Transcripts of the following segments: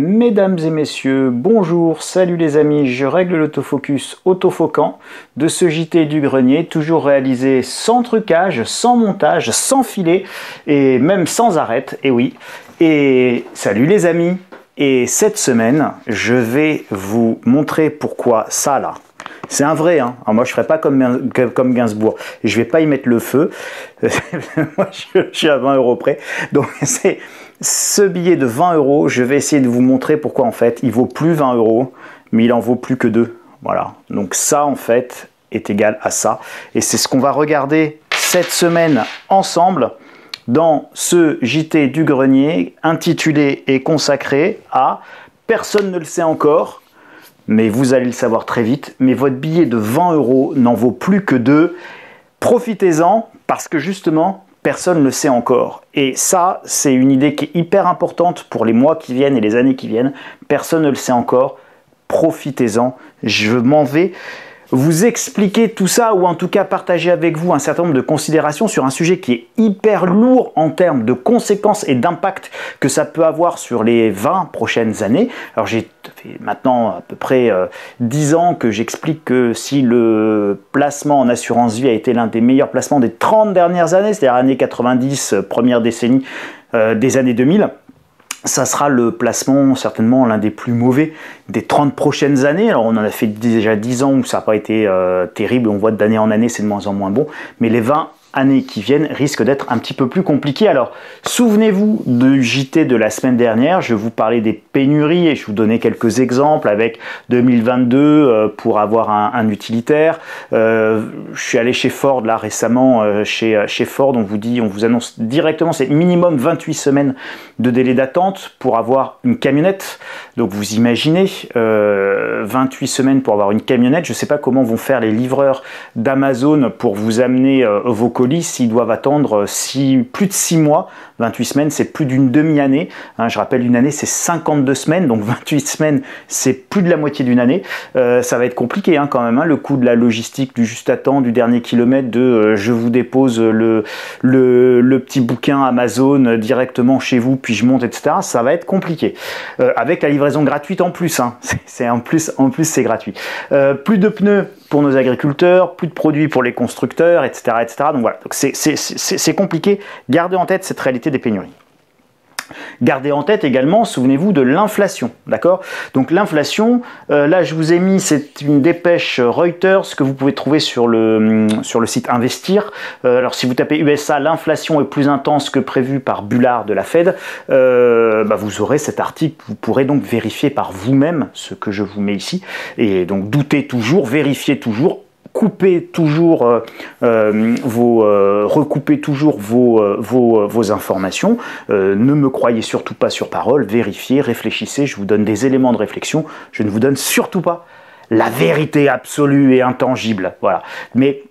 Mesdames et messieurs, bonjour, salut les amis, je règle l'autofocus autofocant de ce JT du grenier, toujours réalisé sans trucage, sans montage, sans filet et même sans arête, et oui. Et salut les amis, et cette semaine, je vais vous montrer pourquoi ça là. C'est un vrai, hein. Alors moi je ne ferai pas comme Gainsbourg, et je ne vais pas y mettre le feu, moi je suis à 20 € près, donc c'est... Ce billet de 20 €, je vais essayer de vous montrer pourquoi en fait il vaut plus 20 €, mais il en vaut plus que 2. Voilà, donc ça en fait est égal à ça. Et c'est ce qu'on va regarder cette semaine ensemble dans ce JT du grenier intitulé et consacré à « Personne ne le sait encore ». Mais vous allez le savoir très vite, mais votre billet de 20 € n'en vaut plus que 2. Profitez-en parce que justement, personne ne le sait encore. Et ça, c'est une idée qui est hyper importante pour les mois qui viennent et les années qui viennent. Personne ne le sait encore. Profitez-en. Je m'en vais vous expliquer tout ça, ou en tout cas partager avec vous un certain nombre de considérations sur un sujet qui est hyper lourd en termes de conséquences et d'impact que ça peut avoir sur les 20 prochaines années. Alors j'ai fait maintenant à peu près 10 ans que j'explique que si le placement en assurance vie a été l'un des meilleurs placements des 30 dernières années, c'est-à-dire années 90, première décennie des années 2000, ça sera le placement certainement l'un des plus mauvais des 30 prochaines années. Alors on en a fait déjà 10 ans où ça n'a pas été terrible, on voit d'année en année c'est de moins en moins bon, mais les 20 années qui viennent risquent d'être un petit peu plus compliquées. Alors souvenez-vous du JT de la semaine dernière, je vous parlais des pénuries et je vous donnais quelques exemples avec 2022 pour avoir un utilitaire. Je suis allé chez Ford là récemment, chez Ford on vous annonce directement c'est minimum 28 semaines de délai d'attente pour avoir une camionnette. Donc vous imaginez 28 semaines pour avoir une camionnette. Je ne sais pas comment vont faire les livreurs d'Amazon pour vous amener vos colis s'ils doivent attendre plus de 6 mois. 28 semaines, c'est plus d'une demi-année. Hein, je rappelle, une année, c'est 52 semaines. Donc 28 semaines, c'est plus de la moitié d'une année. Ça va être compliqué hein, quand même. Hein, le coût de la logistique, du juste à temps, du dernier kilomètre, je vous dépose le petit bouquin Amazon directement chez vous, puis je monte, etc. Ça va être compliqué. Avec la livraison gratuite en plus. Hein. En plus, c'est gratuit. Plus de pneus pour nos agriculteurs, plus de produits pour les constructeurs, etc. etc. Donc voilà, donc c'est compliqué. Gardez en tête cette réalité des pénuries. Gardez en tête également, souvenez-vous de l'inflation, d'accord? Donc l'inflation, là je vous ai mis, c'est une dépêche Reuters que vous pouvez trouver sur le site Investir. Alors si vous tapez USA, l'inflation est plus intense que prévu par Bullard de la Fed, vous aurez cet article, vous pourrez donc vérifier par vous-même ce que je vous mets ici. Et donc doutez toujours, vérifiez toujours. Coupez toujours recoupez toujours vos informations. Ne me croyez surtout pas sur parole. Vérifiez, réfléchissez. Je vous donne des éléments de réflexion. Je ne vous donne surtout pas la vérité absolue et intangible. Voilà. Mais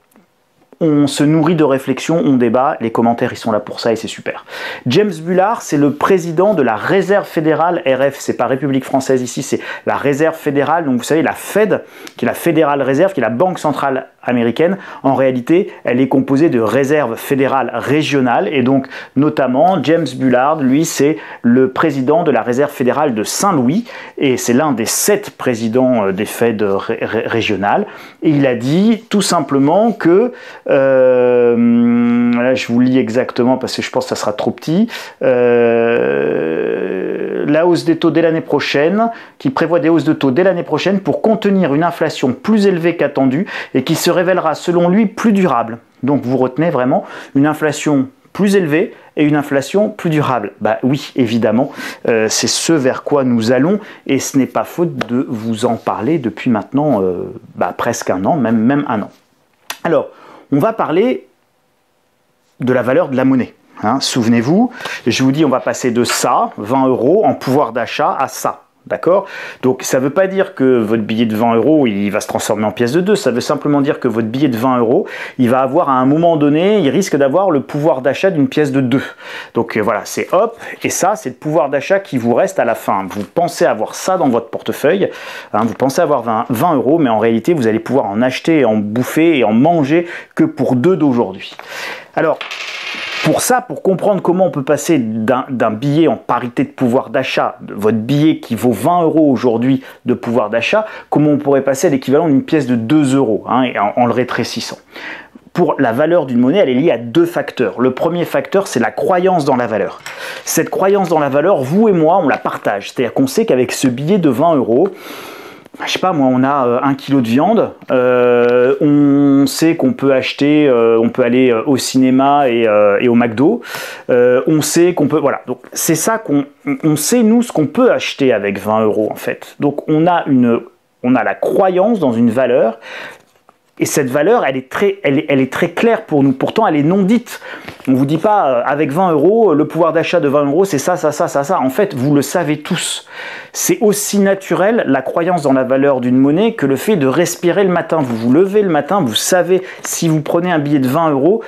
on se nourrit de réflexion, on débat, les commentaires ils sont là pour ça et c'est super. James Bullard, c'est le président de la Réserve fédérale, RF, c'est pas République française ici, c'est la Réserve fédérale, donc vous savez la Fed, qui est la Fédérale Réserve, qui est la banque centrale américaine, en réalité elle est composée de réserves fédérales régionales et donc notamment James Bullard, lui c'est le président de la Réserve fédérale de Saint-Louis et c'est l'un des 7 présidents des Fed régionales et il a dit tout simplement que là je vous lis exactement parce que je pense que ça sera trop petit. La hausse des taux dès l'année prochaine, qui prévoit des hausses de taux dès l'année prochaine pour contenir une inflation plus élevée qu'attendue et qui se révélera selon lui plus durable. Donc vous retenez vraiment une inflation plus élevée et une inflation plus durable. Bah oui, évidemment, c'est ce vers quoi nous allons et ce n'est pas faute de vous en parler depuis maintenant presque un an, même un an. Alors, on va parler de la valeur de la monnaie. Hein, souvenez-vous, je vous dis on va passer de ça, 20 € en pouvoir d'achat, à ça. D'accord? Donc ça ne veut pas dire que votre billet de 20 € il va se transformer en pièce de 2, ça veut simplement dire que votre billet de 20 € il va avoir à un moment donné, il risque d'avoir le pouvoir d'achat d'une pièce de 2. Donc voilà, c'est hop, et ça c'est le pouvoir d'achat qui vous reste à la fin. Vous pensez avoir ça dans votre portefeuille, hein, vous pensez avoir 20 €, mais en réalité vous allez pouvoir en acheter, en bouffer et en manger que pour 2 d'aujourd'hui. Alors, Pour ça, pour comprendre comment on peut passer d'un billet en parité de pouvoir d'achat, votre billet qui vaut 20 € aujourd'hui de pouvoir d'achat, comment on pourrait passer à l'équivalent d'une pièce de 2 € en le rétrécissant. Pour la valeur d'une monnaie, elle est liée à deux facteurs. Le premier facteur, c'est la croyance dans la valeur. Cette croyance dans la valeur, vous et moi, on la partage. C'est-à-dire qu'on sait qu'avec ce billet de 20 €, je sais pas moi, on a 1 kg de viande, on sait qu'on peut acheter, on peut aller au cinéma et au McDo, on sait qu'on peut, voilà, donc c'est ça qu'on sait nous ce qu'on peut acheter avec 20 € en fait. Donc on a la croyance dans une valeur. Et cette valeur, elle est très claire pour nous. Pourtant, elle est non dite. On ne vous dit pas, avec 20 €, le pouvoir d'achat de 20 €, c'est ça, ça, ça, ça, ça. En fait, vous le savez tous. C'est aussi naturel, la croyance dans la valeur d'une monnaie, que le fait de respirer le matin. Vous vous levez le matin, vous savez, si vous prenez un billet de 20 €,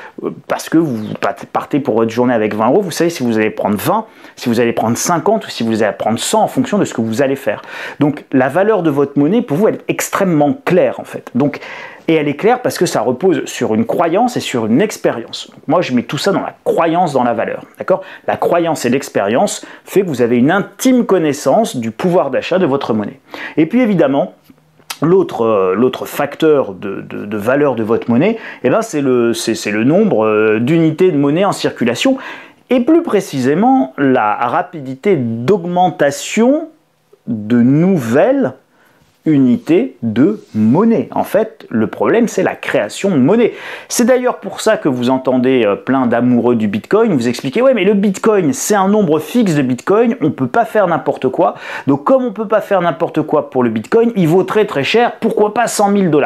parce que vous partez pour votre journée avec 20 €, vous savez si vous allez prendre 20, si vous allez prendre 50 ou si vous allez prendre 100 en fonction de ce que vous allez faire. Donc, la valeur de votre monnaie, pour vous, elle est extrêmement claire, en fait. Donc, et elle est claire parce que ça repose sur une croyance et sur une expérience. Donc moi, je mets tout ça dans la croyance dans la valeur. D'accord ? La croyance et l'expérience fait que vous avez une intime connaissance du pouvoir d'achat de votre monnaie. Et puis évidemment, l'autre facteur de valeur de votre monnaie, eh ben c'est le nombre d'unités de monnaie en circulation et plus précisément la rapidité d'augmentation de nouvelles unité de monnaie. En fait, le problème, c'est la création de monnaie. C'est d'ailleurs pour ça que vous entendez plein d'amoureux du Bitcoin vous expliquer « Ouais, mais le Bitcoin, c'est un nombre fixe de Bitcoin, on ne peut pas faire n'importe quoi. Donc, comme on ne peut pas faire n'importe quoi pour le Bitcoin, il vaut très très cher, pourquoi pas 100 000 $?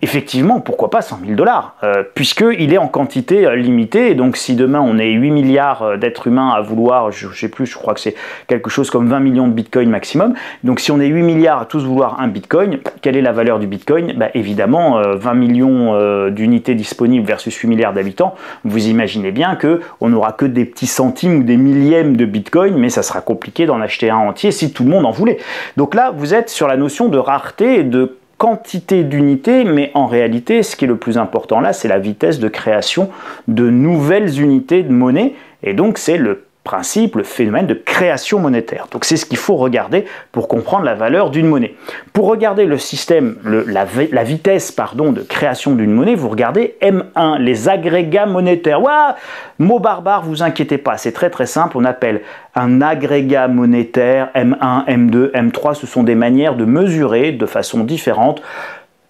Effectivement, pourquoi pas 100 000 $, puisqu'il est en quantité limitée. Et donc, si demain on est 8 milliards d'êtres humains à vouloir, je ne sais plus, je crois que c'est quelque chose comme 20 millions de bitcoins maximum. Donc, si on est 8 milliards à tous vouloir un bitcoin, quelle est la valeur du bitcoin? Bah, évidemment, 20 millions d'unités disponibles versus 8 milliards d'habitants. Vous imaginez bien qu'on n'aura que des petits centimes ou des millièmes de bitcoin, mais ça sera compliqué d'en acheter un entier si tout le monde en voulait. Donc là, vous êtes sur la notion de rareté et de quantité d'unités, mais en réalité, ce qui est le plus important là, c'est la vitesse de création de nouvelles unités de monnaie, et donc c'est le principe, le phénomène de création monétaire. Donc c'est ce qu'il faut regarder pour comprendre la valeur d'une monnaie. Pour regarder le système, la vitesse de création d'une monnaie, vous regardez M1, les agrégats monétaires. Ouah, mot barbare, vous inquiétez pas, c'est très très simple, on appelle un agrégat monétaire M1, M2, M3, ce sont des manières de mesurer de façon différente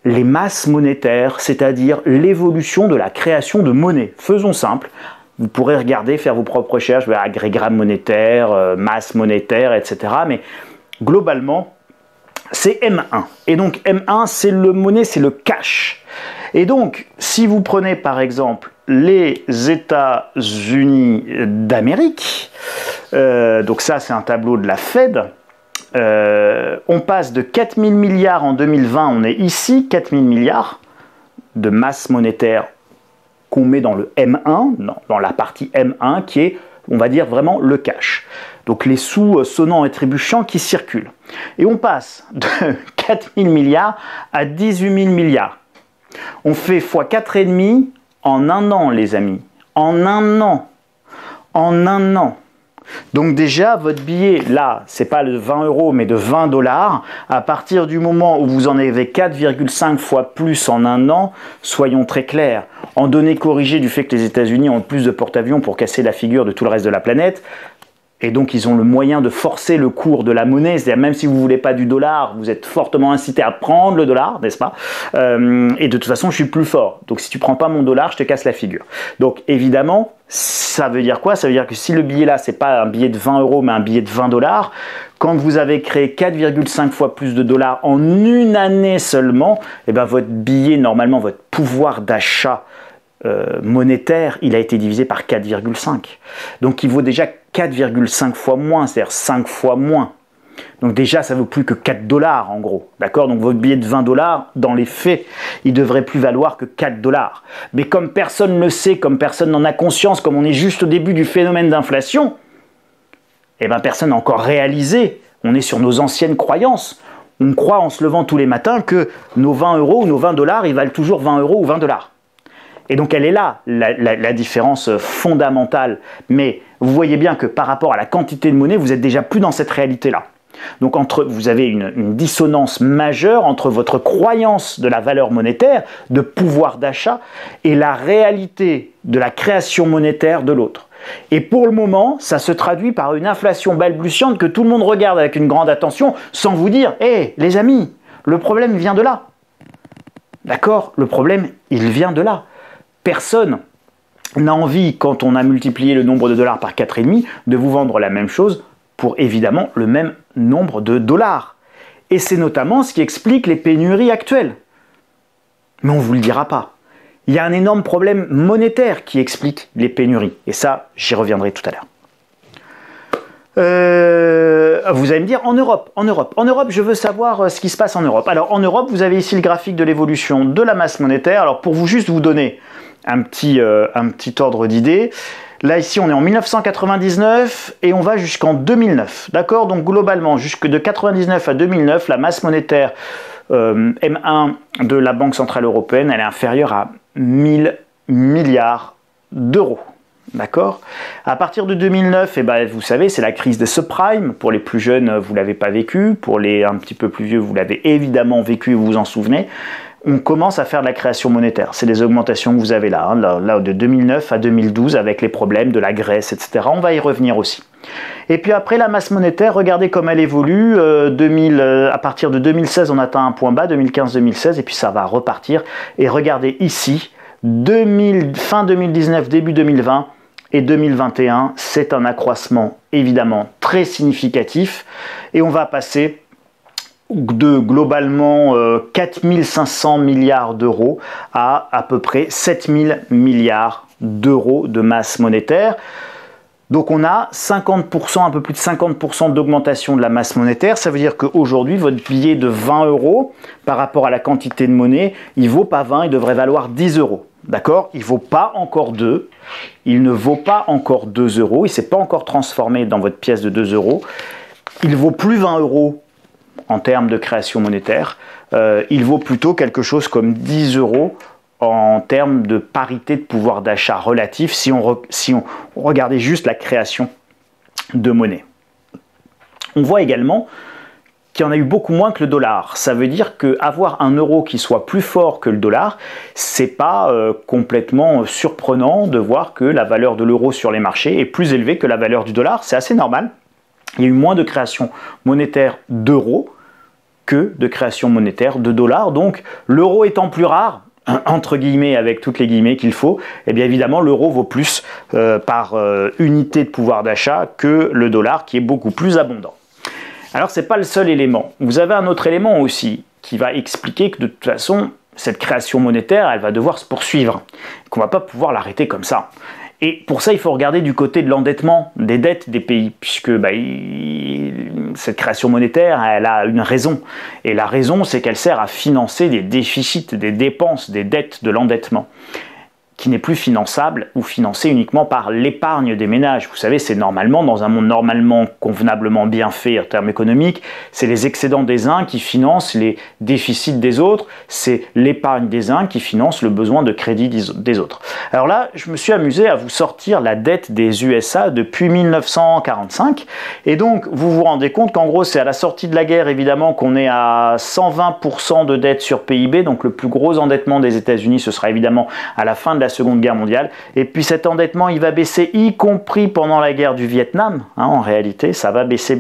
les masses monétaires, c'est-à-dire l'évolution de la création de monnaie. Faisons simple. Vous pourrez regarder, faire vos propres recherches, agrégat monétaire, masse monétaire, etc. Mais globalement, c'est M1. Et donc M1, c'est le monnaie, c'est le cash. Et donc, si vous prenez par exemple les États-Unis d'Amérique, donc ça c'est un tableau de la Fed, on passe de 4 000 milliards en 2020, on est ici, 4 000 milliards de masse monétaire qu'on met dans le M1, dans la partie M1 qui est, on va dire, vraiment le cash. Donc les sous sonnants et trébuchants qui circulent. Et on passe de 4 000 milliards à 18 000 milliards. On fait x 4,5 en un an, les amis. En un an. En un an. Donc déjà, votre billet, là, c'est pas de 20 € mais de 20 $. À partir du moment où vous en avez 4,5 fois plus en un an, soyons très clairs, en données corrigées du fait que les États-Unis ont plus de porte-avions pour casser la figure de tout le reste de la planète, et donc ils ont le moyen de forcer le cours de la monnaie, c'est-à-dire même si vous ne voulez pas du dollar, vous êtes fortement incité à prendre le dollar, n'est-ce pas? Et de toute façon, je suis plus fort. Donc si tu ne prends pas mon dollar, je te casse la figure. Donc évidemment, ça veut dire quoi? Ça veut dire que si le billet là, ce n'est pas un billet de 20 € mais un billet de 20 $, quand vous avez créé 4,5 fois plus de dollars en une année seulement, et ben votre billet, normalement, votre pouvoir d'achat monétaire, il a été divisé par 4,5. Donc il vaut déjà 4,5 fois moins, c'est-à-dire 5 fois moins. Donc déjà, ça vaut plus que 4 $ en gros. D'accord? Donc votre billet de 20 $, dans les faits, il devrait plus valoir que 4 $. Mais comme personne ne le sait, comme personne n'en a conscience, comme on est juste au début du phénomène d'inflation, eh ben personne n'a encore réalisé. On est sur nos anciennes croyances. On croit en se levant tous les matins que nos 20 € ou nos 20 $, ils valent toujours 20 € ou 20 $. Et donc elle est là, la différence fondamentale. Mais vous voyez bien que par rapport à la quantité de monnaie, vous n'êtes déjà plus dans cette réalité-là. Donc vous avez une dissonance majeure entre votre croyance de la valeur monétaire, de pouvoir d'achat, et la réalité de la création monétaire de l'autre. Et pour le moment, ça se traduit par une inflation balbutiante que tout le monde regarde avec une grande attention, sans vous dire « Hé, les amis, le problème vient de là ». D'accord? Le problème, il vient de là. Personne n'a envie, quand on a multiplié le nombre de dollars par 4,5, de vous vendre la même chose pour évidemment le même nombre de dollars. Et c'est notamment ce qui explique les pénuries actuelles. Mais on ne vous le dira pas. Il y a un énorme problème monétaire qui explique les pénuries. Et ça, j'y reviendrai tout à l'heure. Vous allez me dire, en Europe, je veux savoir ce qui se passe en Europe. Alors, en Europe, vous avez ici le graphique de l'évolution de la masse monétaire. Alors, pour juste vous donner un petit ordre d'idée, là, ici, on est en 1999 et on va jusqu'en 2009. D'accord? Donc, globalement, jusque de 1999 à 2009, la masse monétaire M1 de la Banque Centrale Européenne, elle est inférieure à 1000 milliards d'euros. D'accord? À partir de 2009, eh ben, vous savez, c'est la crise des subprimes. Pour les plus jeunes, vous ne l'avez pas vécu. Pour les un petit peu plus vieux, vous l'avez évidemment vécu, vous vous en souvenez. On commence à faire de la création monétaire. C'est les augmentations que vous avez là, là de 2009 à 2012 avec les problèmes de la Grèce, etc. On va y revenir aussi. Et puis après, la masse monétaire, regardez comme elle évolue. À partir de 2016, on atteint un point bas, 2015-2016, et puis ça va repartir. Et regardez ici, fin 2019, début 2020, et 2021, c'est un accroissement évidemment très significatif et on va passer de globalement 4500 milliards d'euros à peu près 7000 milliards d'euros de masse monétaire. Donc on a 50%, un peu plus de 50% d'augmentation de la masse monétaire. Ça veut dire qu'aujourd'hui, votre billet de 20 euros par rapport à la quantité de monnaie, il ne vaut pas 20, il devrait valoir 10 euros. D'accord? Il ne vaut pas encore 2. Il ne vaut pas encore 2 euros. Il ne s'est pas encore transformé dans votre pièce de 2 euros. Il ne vaut plus 20 euros en termes de création monétaire. Il vaut plutôt quelque chose comme 10 euros en termes de parité de pouvoir d'achat relatif si on regardait juste la création de monnaie. On voit également qu'il y en a eu beaucoup moins que le dollar. Ça veut dire qu'avoir un euro qui soit plus fort que le dollar, c'est pas complètement surprenant de voir que la valeur de l'euro sur les marchés est plus élevée que la valeur du dollar. C'est assez normal. Il y a eu moins de création monétaire d'euros que de création monétaire de dollars. Donc l'euro étant plus rare, entre guillemets, avec toutes les guillemets qu'il faut, eh bien évidemment l'euro vaut plus par unité de pouvoir d'achat que le dollar qui est beaucoup plus abondant. Alors ce n'est pas le seul élément. Vous avez un autre élément aussi qui va expliquer que de toute façon, cette création monétaire, elle va devoir se poursuivre, qu'on ne va pas pouvoir l'arrêter comme ça. Et pour ça, il faut regarder du côté de l'endettement, des dettes des pays, puisque cette création monétaire, elle a une raison. Et la raison, c'est qu'elle sert à financer des déficits, des dépenses, des dettes, de l'endettement, qui n'est plus finançable ou financé uniquement par l'épargne des ménages. Vous savez, c'est normalement, dans un monde normalement convenablement bien fait en termes économiques, c'est les excédents des uns qui financent les déficits des autres, c'est l'épargne des uns qui finance le besoin de crédit des autres. Alors là, je me suis amusé à vous sortir la dette des USA depuis 1945, et donc vous vous rendez compte qu'en gros, c'est à la sortie de la guerre, évidemment, qu'on est à 120% de dette sur PIB, donc le plus gros endettement des États-Unis, ce sera évidemment à la fin de la Seconde Guerre mondiale, et puis cet endettement il va baisser, y compris pendant la guerre du Vietnam, en réalité ça va baisser,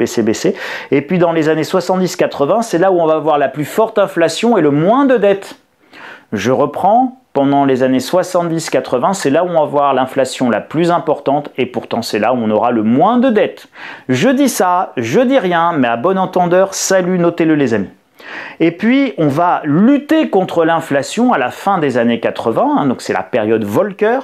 et puis dans les années 70-80, c'est là où on va avoir la plus forte inflation et le moins de dettes. Je reprends, pendant les années 70-80, c'est là où on va voir l'inflation la plus importante, et pourtant c'est là où on aura le moins de dettes. Je dis ça, je dis rien, mais à bon entendeur, salut, notez-le les amis. Et puis, on va lutter contre l'inflation à la fin des années 80, donc c'est la période Volcker.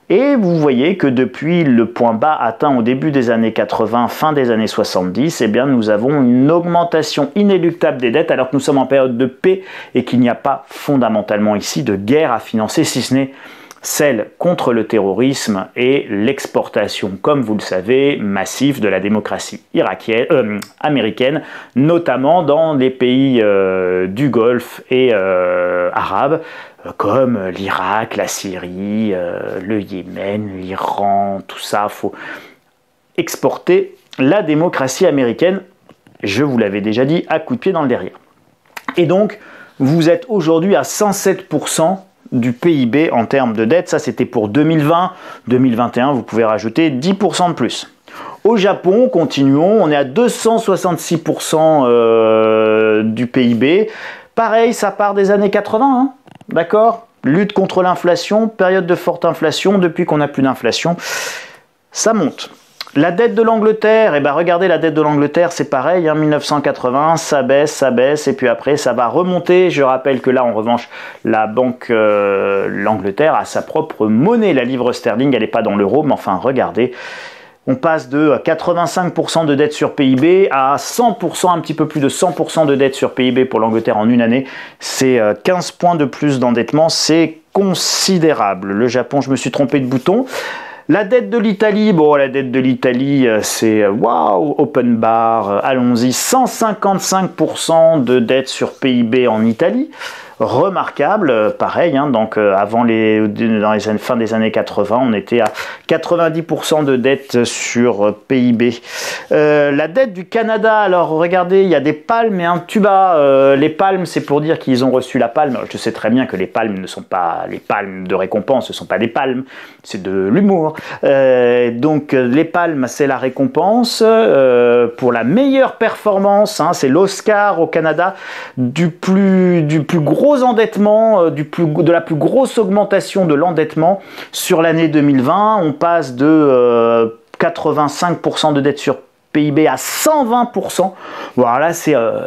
Et vous voyez que depuis le point bas atteint au début des années 80, fin des années 70, eh bien, nous avons une augmentation inéluctable des dettes alors que nous sommes en période de paix et qu'il n'y a pas fondamentalement ici de guerre à financer, si ce n'est celle contre le terrorisme et l'exportation, comme vous le savez, massive de la démocratie américaine, notamment dans les pays du Golfe et arabes, comme l'Irak, la Syrie, le Yémen, l'Iran, tout ça. Il faut exporter la démocratie américaine, je vous l'avais déjà dit, à coups de pied dans le derrière. Et donc, vous êtes aujourd'hui à 107% du PIB en termes de dette. Ça, c'était pour 2020. 2021, vous pouvez rajouter 10% de plus. Au Japon, continuons, on est à 266% du PIB. Pareil, ça part des années 80, hein, d'accord? Lutte contre l'inflation, période de forte inflation, depuis qu'on n'a plus d'inflation, ça monte. La dette de l'Angleterre, eh ben regardez, la dette de l'Angleterre, c'est pareil, hein, 1980, ça baisse, et puis après, ça va remonter. Je rappelle que là, en revanche, la banque, l'Angleterre a sa propre monnaie, la livre sterling, elle n'est pas dans l'euro, mais enfin, regardez, on passe de 85% de dette sur PIB à 100%, un petit peu plus de 100% de dette sur PIB pour l'Angleterre en une année. C'est 15 points de plus d'endettement, c'est considérable. Le Japon, je me suis trompé de bouton. La dette de l'Italie, bon, la dette de l'Italie, c'est waouh, open bar, allons-y, 155% de dette sur PIB en Italie. Remarquable, pareil, hein, donc dans les fin des années 80, on était à 90% de dette sur PIB. La dette du Canada, alors regardez, il y a des palmes et un tuba. Les palmes, c'est pour dire qu'ils ont reçu la palme. Je sais très bien que les palmes ne sont pas les palmes de récompense, ce ne sont pas des palmes, c'est de l'humour. Donc les palmes, c'est la récompense pour la meilleure performance, hein, c'est l'Oscar au Canada du plus gros endettement, de la plus grosse augmentation de l'endettement sur l'année 2020. On passe de 85% de dette sur PIB à 120%. Voilà,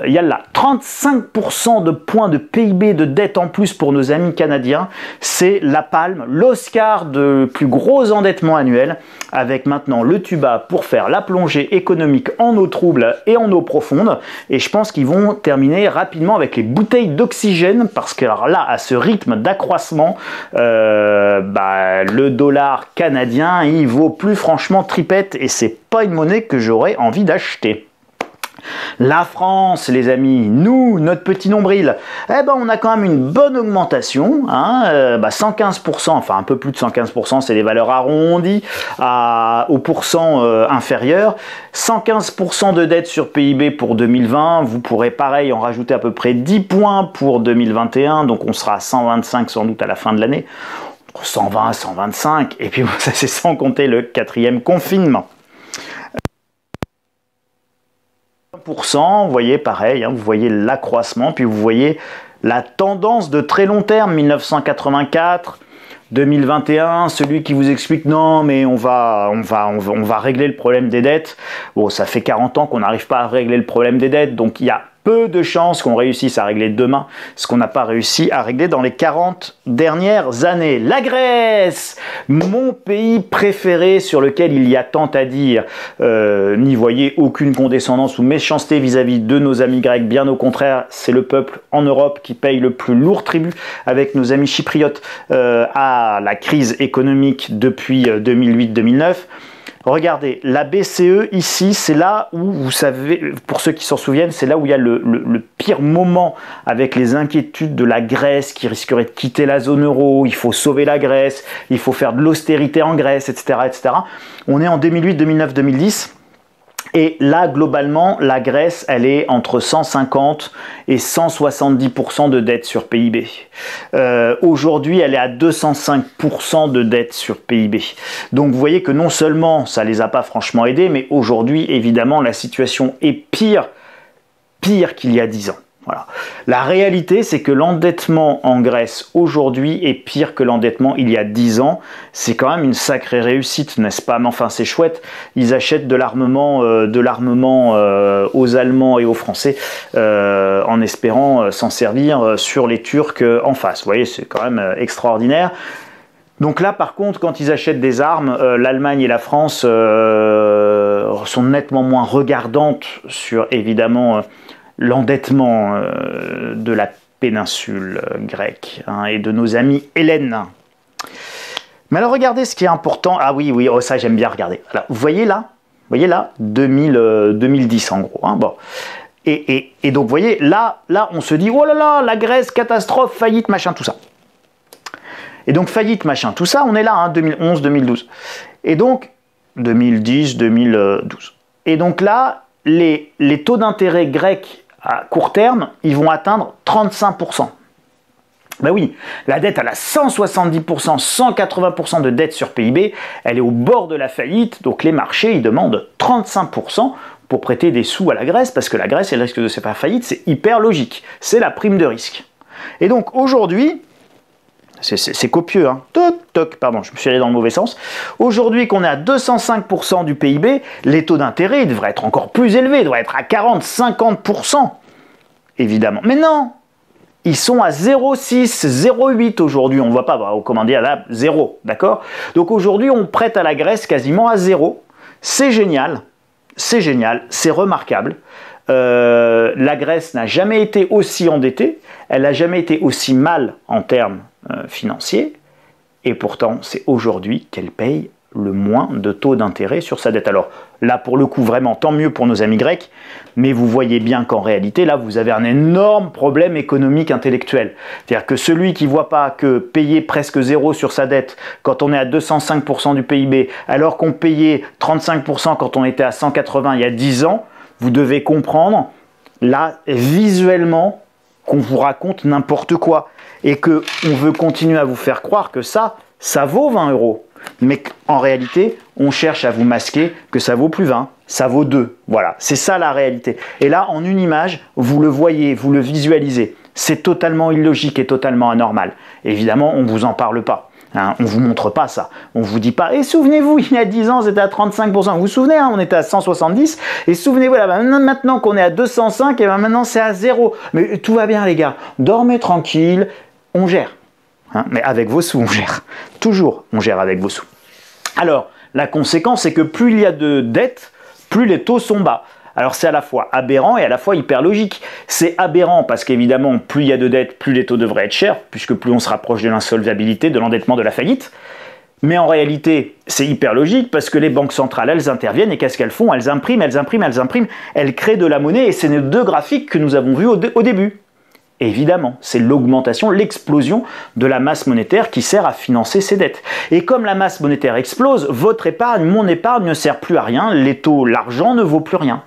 il y a là 35% de points de PIB de dette en plus pour nos amis canadiens. C'est la palme, l'Oscar de plus gros endettement annuel, avec maintenant le tuba pour faire la plongée économique en eau trouble et en eau profonde. Et je pense qu'ils vont terminer rapidement avec les bouteilles d'oxygène, parce que alors là, à ce rythme d'accroissement, le dollar canadien, il vaut plus franchement tripette, et c'est pas une monnaie que j'aurais envie d'acheter. La France, les amis, nous, notre petit nombril, on a quand même une bonne augmentation, hein, 115%, enfin un peu plus de 115%, c'est des valeurs arrondies au pourcent inférieur. 115% de dette sur PIB pour 2020, vous pourrez pareil en rajouter à peu près 10 points pour 2021, donc on sera à 125 sans doute à la fin de l'année, 120, 125, et puis ça c'est sans compter le 4e confinement. Vous voyez pareil, hein, vous voyez l'accroissement, puis vous voyez la tendance de très long terme, 1984, 2021, celui qui vous explique non mais on va régler le problème des dettes. Bon, ça fait 40 ans qu'on n'arrive pas à régler le problème des dettes, donc il y a peu de chances qu'on réussisse à régler demain ce qu'on n'a pas réussi à régler dans les 40 dernières années. La Grèce, mon pays préféré sur lequel il y a tant à dire. N'y voyez aucune condescendance ou méchanceté vis-à-vis de nos amis grecs. Bien au contraire, c'est le peuple en Europe qui paye le plus lourd tribut avec nos amis chypriotes à la crise économique depuis 2008-2009. Regardez, la BCE ici, c'est là où, vous savez, pour ceux qui s'en souviennent, c'est là où il y a le pire moment avec les inquiétudes de la Grèce qui risquerait de quitter la zone euro, il faut sauver la Grèce, il faut faire de l'austérité en Grèce, etc., etc. On est en 2008, 2009, 2010. Et là, globalement, la Grèce, elle est entre 150 et 170% de dette sur PIB. Aujourd'hui, elle est à 205% de dette sur PIB. Donc, vous voyez que non seulement ça les a pas franchement aidés, mais aujourd'hui, évidemment, la situation est pire qu'il y a 10 ans. Voilà. La réalité, c'est que l'endettement en Grèce aujourd'hui est pire que l'endettement il y a 10 ans. C'est quand même une sacrée réussite, n'est-ce pas? Mais enfin, c'est chouette. Ils achètent de l'armement aux Allemands et aux Français en espérant s'en servir sur les Turcs en face. Vous voyez, c'est quand même extraordinaire. Donc là, par contre, quand ils achètent des armes, l'Allemagne et la France sont nettement moins regardantes sur, évidemment, l'endettement de la péninsule grecque, hein, et de nos amis hellènes. Mais alors regardez ce qui est important. Ah oui, oh, ça j'aime bien regarder. Alors, vous voyez là, 2010 en gros. Hein, bon. Et donc vous voyez, là on se dit, oh là là, la Grèce, catastrophe, faillite, machin, tout ça. Et donc faillite, machin, tout ça, on est là, hein, 2011, 2012. Et donc, 2010, 2012. Et donc là, les taux d'intérêt grecs à court terme, ils vont atteindre 35%. Ben oui, la dette, elle a 170%, 180% de dette sur PIB, elle est au bord de la faillite, donc les marchés, ils demandent 35% pour prêter des sous à la Grèce, parce que la Grèce, elle risque de se faire faillite, c'est hyper logique, c'est la prime de risque. Et donc aujourd'hui, c'est copieux, hein. Toc, toc, pardon, je me suis allé dans le mauvais sens. Aujourd'hui qu'on est à 205% du PIB, les taux d'intérêt devraient être encore plus élevés, ils devraient être à 40, 50%, évidemment. Mais non, ils sont à 0,6, 0,8 aujourd'hui, on ne voit pas, comment dire, là, 0, d'accord? Donc aujourd'hui, on prête à la Grèce quasiment à 0. C'est génial, c'est remarquable. La Grèce n'a jamais été aussi endettée, elle n'a jamais été aussi mal en termes financiers, et pourtant c'est aujourd'hui qu'elle paye le moins de taux d'intérêt sur sa dette. Alors là, pour le coup, vraiment, tant mieux pour nos amis grecs, mais vous voyez bien qu'en réalité, là, vous avez un énorme problème économique intellectuel. C'est-à-dire que celui qui ne voit pas que payer presque 0 sur sa dette quand on est à 205% du PIB, alors qu'on payait 35% quand on était à 180 il y a 10 ans, vous devez comprendre, là, visuellement, qu'on vous raconte n'importe quoi et qu'on veut continuer à vous faire croire que ça vaut 20 €. Mais en réalité, on cherche à vous masquer que ça vaut plus 20, ça vaut 2. Voilà, c'est ça la réalité. Et là, en une image, vous le voyez, vous le visualisez. C'est totalement illogique et totalement anormal. Évidemment, on ne vous en parle pas. Hein, on ne vous montre pas ça. On ne vous dit pas, et souvenez-vous, il y a 10 ans, c'était à 35%. Vous vous souvenez, hein, on était à 170. Et souvenez-vous, là, maintenant qu'on est à 205, et maintenant c'est à 0. Mais tout va bien, les gars. Dormez tranquille, on gère. Hein, mais avec vos sous, on gère. Toujours, on gère avec vos sous. Alors, la conséquence, c'est que plus il y a de dettes, plus les taux sont bas. Alors c'est à la fois aberrant et à la fois hyper logique. C'est aberrant parce qu'évidemment, plus il y a de dettes, plus les taux devraient être chers, puisque plus on se rapproche de l'insolvabilité, de l'endettement, de la faillite. Mais en réalité, c'est hyper logique parce que les banques centrales, elles interviennent et qu'est-ce qu'elles font? Elles impriment, elles impriment, elles impriment, elles créent de la monnaie et c'est les deux graphiques que nous avons vus au début. Et évidemment, c'est l'augmentation, l'explosion de la masse monétaire qui sert à financer ces dettes. Et comme la masse monétaire explose, votre épargne, mon épargne ne sert plus à rien, les taux, l'argent ne vaut plus rien.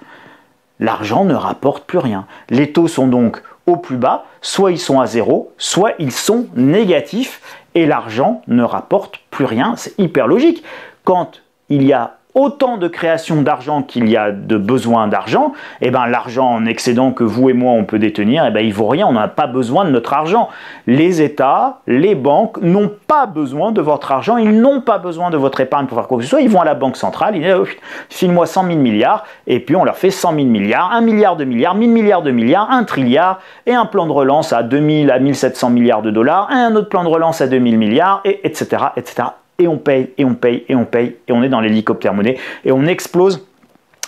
L'argent ne rapporte plus rien. Les taux sont donc au plus bas, soit ils sont à 0, soit ils sont négatifs, et l'argent ne rapporte plus rien. C'est hyper logique. Quand il y a autant de création d'argent qu'il y a de besoin d'argent, et ben l'argent en excédent que vous et moi on peut détenir, et ben il vaut rien, on n'a pas besoin de notre argent. Les États, les banques n'ont pas besoin de votre argent, ils n'ont pas besoin de votre épargne pour faire quoi que ce soit, ils vont à la banque centrale, ils disent file-moi 100 000 milliards, et puis on leur fait 100 000 milliards, 1 milliard de milliards, 1000 milliards de milliards, 1 trilliard, et un plan de relance à 2000 à 1700 milliards de dollars, et un autre plan de relance à 2000 milliards, et etc., etc. Et on paye, et on paye, et on paye, et on est dans l'hélicoptère monnaie, et on explose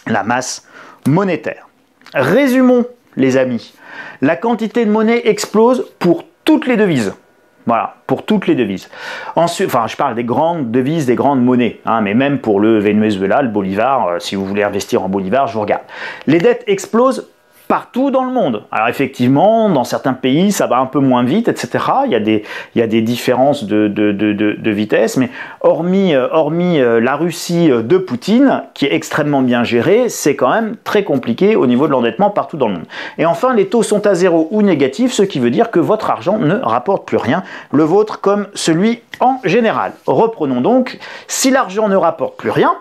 la masse monétaire. Résumons, les amis. La quantité de monnaie explose pour toutes les devises. Voilà, pour toutes les devises. Ensuite, enfin, je parle des grandes devises, des grandes monnaies, hein, mais même pour le Venezuela, le bolivar, si vous voulez investir en bolivar, je vous regarde. Les dettes explosent partout dans le monde. Alors effectivement, dans certains pays, ça va un peu moins vite, etc. Il y a des différences de vitesse, mais hormis la Russie de Poutine, qui est extrêmement bien gérée, c'est quand même très compliqué au niveau de l'endettement partout dans le monde. Et enfin, les taux sont à 0 ou négatifs, ce qui veut dire que votre argent ne rapporte plus rien, le vôtre comme celui en général. Reprenons donc, si l'argent ne rapporte plus rien,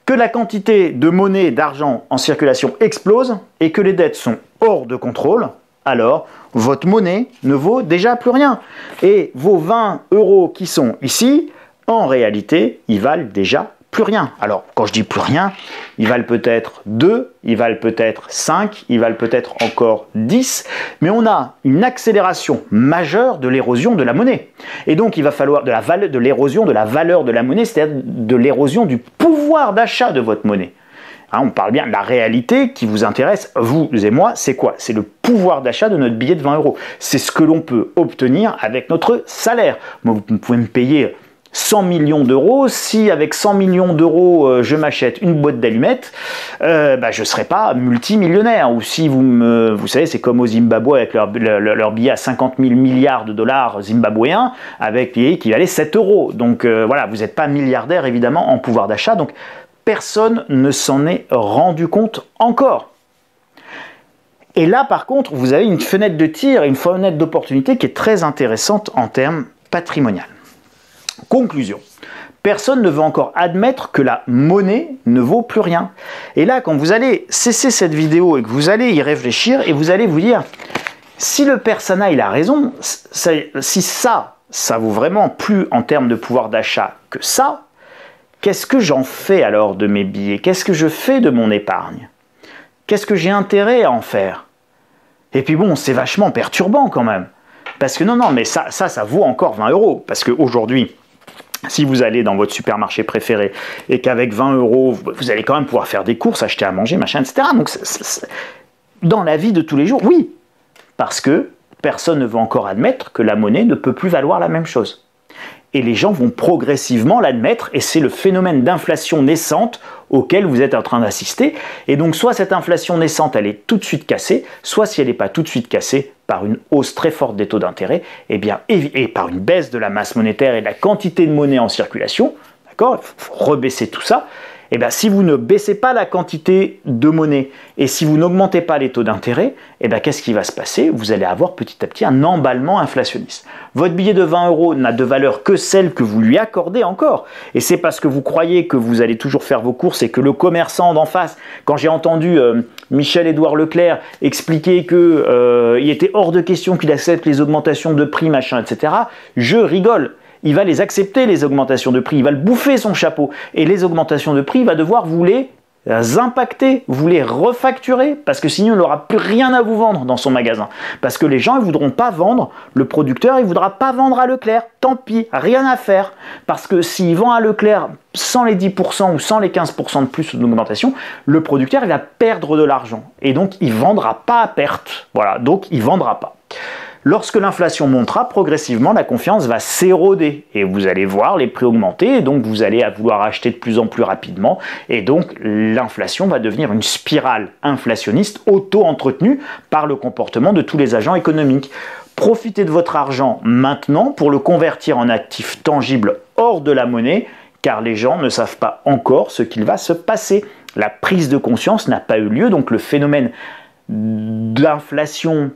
que la quantité de monnaie et d'argent en circulation explose et que les dettes sont hors de contrôle, alors votre monnaie ne vaut déjà plus rien. Et vos 20 € qui sont ici, en réalité, ils valent déjà plus rien. Alors, quand je dis plus rien, ils valent peut-être 2, ils valent peut-être 5, ils valent peut-être encore 10, mais on a une accélération majeure de l'érosion de la monnaie. Et donc, il va falloir de l'érosion de la valeur de la monnaie, c'est-à-dire de l'érosion du pouvoir d'achat de votre monnaie. Hein, on parle bien de la réalité qui vous intéresse, vous et moi, c'est quoi? C'est le pouvoir d'achat de notre billet de 20 €. C'est ce que l'on peut obtenir avec notre salaire. Moi, vous pouvez me payer 100 millions d'euros, si avec 100 millions d'euros je m'achète une boîte d'allumettes, je ne serai pas multimillionnaire. Ou si vous savez, c'est comme au Zimbabwe avec leur billet à 50 000 milliards de dollars zimbabwéens, avec billet qui valait 7 euros. Donc voilà, vous n'êtes pas milliardaire évidemment en pouvoir d'achat, donc personne ne s'en est rendu compte encore. Et là par contre, vous avez une fenêtre de tir, une fenêtre d'opportunité qui est très intéressante en termes patrimonial. Conclusion. Personne ne veut encore admettre que la monnaie ne vaut plus rien. Et là, quand vous allez cesser cette vidéo et que vous allez y réfléchir et vous allez vous dire, si le persona il a raison, si ça vaut vraiment plus en termes de pouvoir d'achat que ça, qu'est-ce que j'en fais alors de mes billets? Qu'est-ce que je fais de mon épargne? Qu'est-ce que j'ai intérêt à en faire? Et puis bon, c'est vachement perturbant quand même. Parce que non, mais ça vaut encore 20 euros. Parce qu'aujourd'hui, si vous allez dans votre supermarché préféré et qu'avec 20 euros, vous allez quand même pouvoir faire des courses, acheter à manger, machin, etc. Donc, dans la vie de tous les jours, oui. Parce que personne ne veut encore admettre que la monnaie ne peut plus valoir la même chose. Et les gens vont progressivement l'admettre, et c'est le phénomène d'inflation naissante auquel vous êtes en train d'assister. Et donc, soit cette inflation naissante, elle est tout de suite cassée, soit si elle n'est pas tout de suite cassée, par une hausse très forte des taux d'intérêt, et par une baisse de la masse monétaire et de la quantité de monnaie en circulation, d'accord, il faut rebaisser tout ça. Et bien, si vous ne baissez pas la quantité de monnaie et si vous n'augmentez pas les taux d'intérêt, et bien qu'est-ce qui va se passer? Vous allez avoir petit à petit un emballement inflationniste. Votre billet de 20 euros n'a de valeur que celle que vous lui accordez encore. Et c'est parce que vous croyez que vous allez toujours faire vos courses et que le commerçant d'en face, quand j'ai entendu Michel-Édouard Leclerc expliquer qu'il était hors de question qu'il accepte les augmentations de prix, machin, etc., je rigole. Il va les accepter, les augmentations de prix, il va le bouffer son chapeau. Et les augmentations de prix, il va devoir vous les impacter, vous les refacturer, parce que sinon il n'aura plus rien à vous vendre dans son magasin. Parce que les gens ne voudront pas vendre, le producteur il ne voudra pas vendre à Leclerc, tant pis, rien à faire. Parce que s'il vend à Leclerc sans les 10% ou sans les 15% de plus d'augmentation, le producteur il va perdre de l'argent. Et donc il ne vendra pas à perte. Voilà, donc il ne vendra pas. Lorsque l'inflation montera, progressivement, la confiance va s'éroder et vous allez voir les prix augmenter et donc vous allez vouloir acheter de plus en plus rapidement et donc l'inflation va devenir une spirale inflationniste auto-entretenue par le comportement de tous les agents économiques. Profitez de votre argent maintenant pour le convertir en actifs tangibles hors de la monnaie car les gens ne savent pas encore ce qu'il va se passer. La prise de conscience n'a pas eu lieu, donc le phénomène d'inflation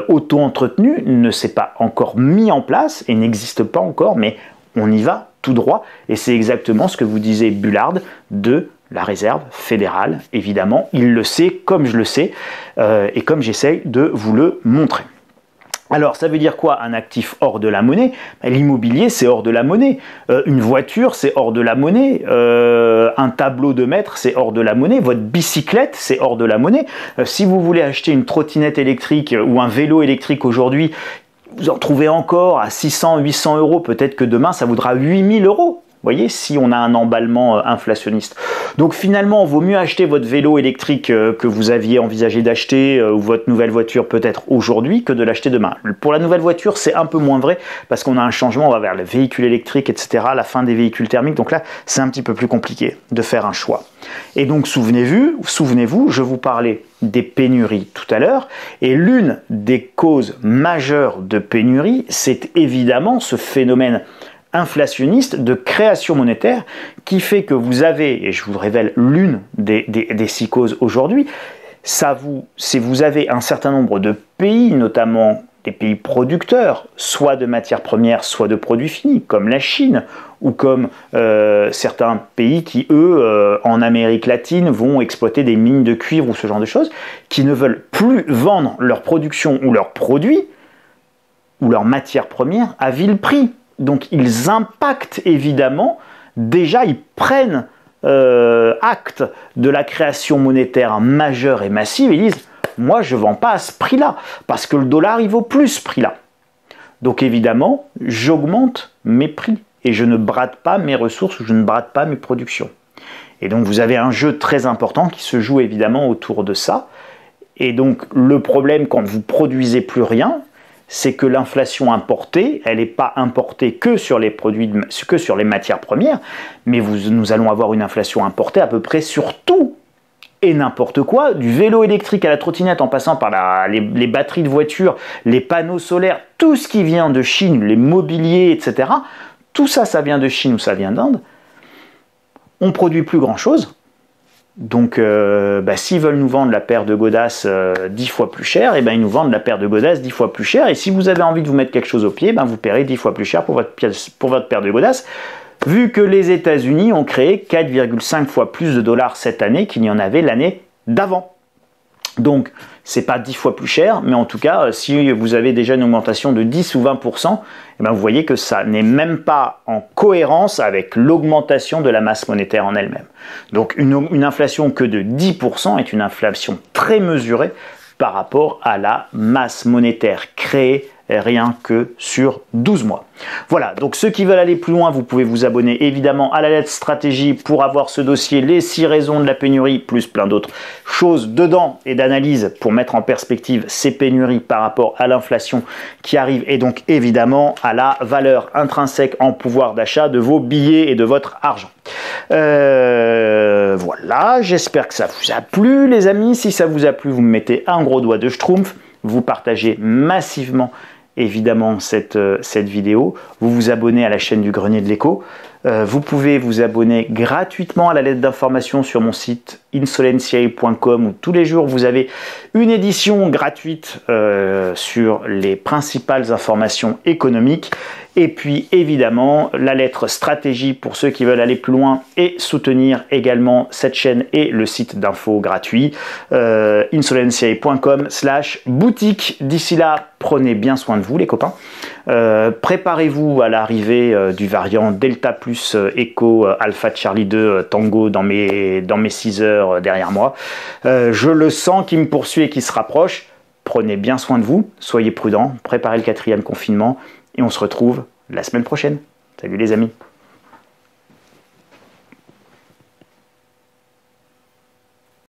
auto-entretenu ne s'est pas encore mis en place et n'existe pas encore, mais on y va tout droit et c'est exactement ce que vous disait Bullard de la Réserve fédérale. Évidemment, il le sait comme je le sais et comme j'essaye de vous le montrer. Alors, ça veut dire quoi un actif hors de la monnaie? L'immobilier, c'est hors de la monnaie. Une voiture, c'est hors de la monnaie. Un tableau de maître, c'est hors de la monnaie. Votre bicyclette, c'est hors de la monnaie. Si vous voulez acheter une trottinette électrique ou un vélo électrique aujourd'hui, vous en trouvez encore à 600, 800 euros. Peut-être que demain, ça vaudra 8000 euros. Vous voyez, si on a un emballement inflationniste. Donc finalement, il vaut mieux acheter votre vélo électrique que vous aviez envisagé d'acheter ou votre nouvelle voiture peut-être aujourd'hui que de l'acheter demain. Pour la nouvelle voiture, c'est un peu moins vrai parce qu'on a un changement, on va vers le véhicule électrique, etc., la fin des véhicules thermiques. Donc là, c'est un petit peu plus compliqué de faire un choix. Et donc souvenez-vous, je vous parlais des pénuries tout à l'heure et l'une des causes majeures de pénurie, c'est évidemment ce phénomène inflationniste de création monétaire qui fait que vous avez, et je vous révèle l'une des 6 causes aujourd'hui, vous avez un certain nombre de pays, notamment des pays producteurs, soit de matières premières, soit de produits finis, comme la Chine, ou comme certains pays qui, eux, en Amérique latine, vont exploiter des mines de cuivre ou ce genre de choses, qui ne veulent plus vendre leur production ou leurs produits, ou leurs matières premières, à vil prix. Donc ils impactent évidemment, déjà ils prennent acte de la création monétaire majeure et massive et disent « moi je ne vends pas à ce prix-là, parce que le dollar il vaut plus ce prix-là ». Donc évidemment, j'augmente mes prix et je ne brade pas mes ressources ou je ne brade pas mes productions. Et donc vous avez un jeu très important qui se joue évidemment autour de ça. Et donc le problème quand vous produisez plus rien, c'est que l'inflation importée, elle n'est pas importée que sur les produits, que sur les matières premières, mais nous allons avoir une inflation importée à peu près sur tout et n'importe quoi, du vélo électrique à la trottinette en passant par les batteries de voitures, les panneaux solaires, tout ce qui vient de Chine, les mobiliers, etc. Tout ça, ça vient de Chine ou ça vient d'Inde. On ne produit plus grand-chose. Donc, s'ils veulent nous vendre la paire de godasses 10 fois plus cher, et ils nous vendent la paire de godasses 10 fois plus cher. Et si vous avez envie de vous mettre quelque chose au pied, vous paierez 10 fois plus cher pour votre paire de godasses. Vu que les États-Unis ont créé 4,5 fois plus de dollars cette année qu'il n'y en avait l'année d'avant. Donc, c'est pas 10 fois plus cher, mais en tout cas, si vous avez déjà une augmentation de 10 ou 20%, vous voyez que ça n'est même pas en cohérence avec l'augmentation de la masse monétaire en elle-même. Donc, une inflation que de 10% est une inflation très mesurée par rapport à la masse monétaire créée rien que sur 12 mois. Voilà, donc ceux qui veulent aller plus loin, vous pouvez vous abonner évidemment à la lettre stratégie pour avoir ce dossier, les 6 raisons de la pénurie, plus plein d'autres choses dedans et d'analyse pour mettre en perspective ces pénuries par rapport à l'inflation qui arrive et donc évidemment à la valeur intrinsèque en pouvoir d'achat de vos billets et de votre argent. Voilà, j'espère que ça vous a plu les amis. Si ça vous a plu, vous me mettez un gros doigt de schtroumpf, vous partagez massivement évidemment cette vidéo, vous vous abonnez à la chaîne du Grenier de l'Écho, vous pouvez vous abonner gratuitement à la lettre d'information sur mon site insolentiae.com où tous les jours vous avez une édition gratuite sur les principales informations économiques et puis évidemment la lettre stratégie pour ceux qui veulent aller plus loin et soutenir également cette chaîne et le site d'infos gratuit insolentiae.com/boutique. D'ici là, prenez bien soin de vous les copains. Préparez-vous à l'arrivée du variant Delta plus Echo Alpha Charlie 2 Tango dans mes 6 heures derrière moi. Je le sens qui me poursuit et qui se rapproche. Prenez bien soin de vous, soyez prudents, préparez le 4e confinement et on se retrouve la semaine prochaine. Salut les amis.